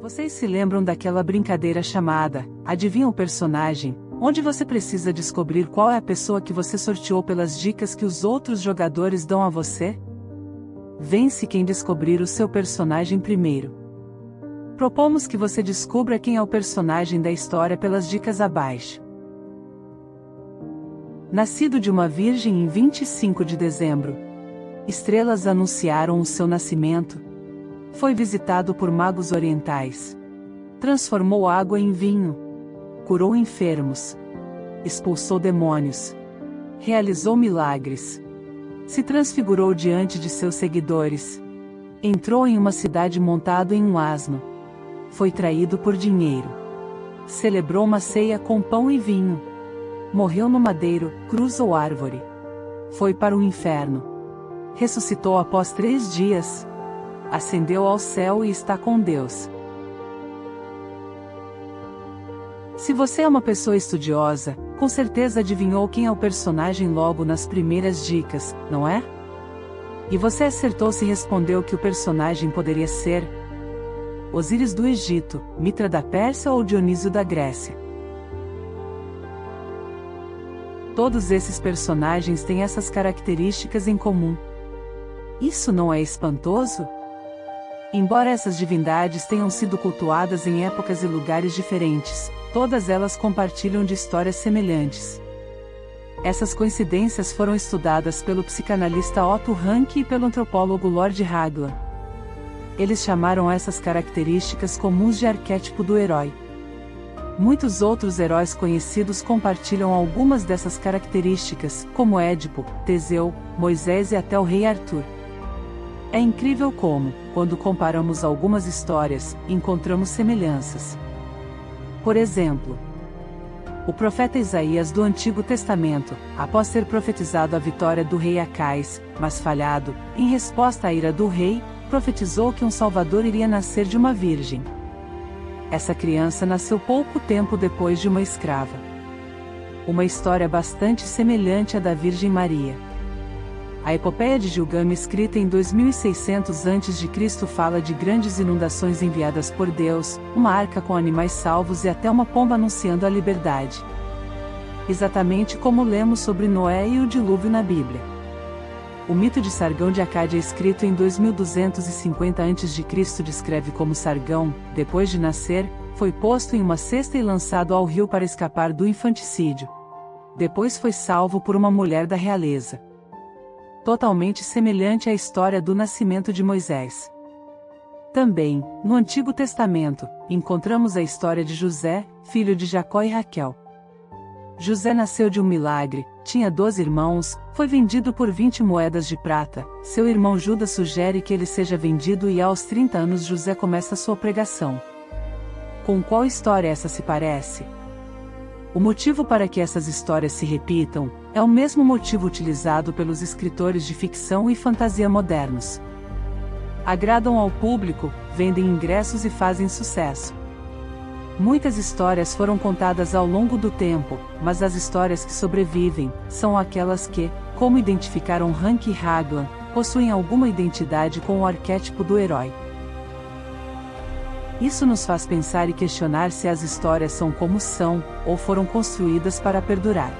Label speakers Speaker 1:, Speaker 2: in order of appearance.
Speaker 1: Vocês se lembram daquela brincadeira chamada Adivinha o Personagem, onde você precisa descobrir qual é a pessoa que você sorteou pelas dicas que os outros jogadores dão a você? Vence quem descobrir o seu personagem primeiro. Propomos que você descubra quem é o personagem da história pelas dicas abaixo. Nascido de uma virgem em 25 de dezembro. Estrelas anunciaram o seu nascimento. Foi visitado por magos orientais. Transformou água em vinho. Curou enfermos. Expulsou demônios. Realizou milagres. Se transfigurou diante de seus seguidores. Entrou em uma cidade montado em um asno. Foi traído por dinheiro. Celebrou uma ceia com pão e vinho. Morreu no madeiro, cruz ou árvore. Foi para o inferno. Ressuscitou após 3 dias. Ascendeu ao céu e está com Deus. Se você é uma pessoa estudiosa, com certeza adivinhou quem é o personagem logo nas primeiras dicas, não é? E você acertou se respondeu que o personagem poderia ser Osíris do Egito, Mitra da Pérsia ou Dionísio da Grécia. Todos esses personagens têm essas características em comum. Isso não é espantoso? Embora essas divindades tenham sido cultuadas em épocas e lugares diferentes, todas elas compartilham de histórias semelhantes. Essas coincidências foram estudadas pelo psicanalista Otto Rank e pelo antropólogo Lord Hagland. Eles chamaram essas características comuns de arquétipo do herói. Muitos outros heróis conhecidos compartilham algumas dessas características, como Édipo, Teseu, Moisés e até o rei Arthur. É incrível como, quando comparamos algumas histórias, encontramos semelhanças. Por exemplo, o profeta Isaías do Antigo Testamento, após ter profetizado a vitória do rei Acais, mas falhado, em resposta à ira do rei, profetizou que um Salvador iria nascer de uma virgem. Essa criança nasceu pouco tempo depois de uma escrava. Uma história bastante semelhante à da Virgem Maria. A epopeia de Gilgamesh, escrita em 2600 a.C., fala de grandes inundações enviadas por Deus, uma arca com animais salvos e até uma pomba anunciando a liberdade. Exatamente como lemos sobre Noé e o dilúvio na Bíblia. O mito de Sargão de Acádia, escrito em 2250 a.C., descreve como Sargão, depois de nascer, foi posto em uma cesta e lançado ao rio para escapar do infanticídio. Depois foi salvo por uma mulher da realeza. Totalmente semelhante à história do nascimento de Moisés. Também, no Antigo Testamento, encontramos a história de José, filho de Jacó e Raquel. José nasceu de um milagre, tinha 12 irmãos, foi vendido por 20 moedas de prata, seu irmão Judas sugere que ele seja vendido e aos 30 anos José começa sua pregação. Com qual história essa se parece? O motivo para que essas histórias se repitam, é o mesmo motivo utilizado pelos escritores de ficção e fantasia modernos. Agradam ao público, vendem ingressos e fazem sucesso. Muitas histórias foram contadas ao longo do tempo, mas as histórias que sobrevivem, são aquelas que, como identificaram Rank e Hagland, possuem alguma identidade com o arquétipo do herói. Isso nos faz pensar e questionar se as histórias são como são, ou foram construídas para perdurar.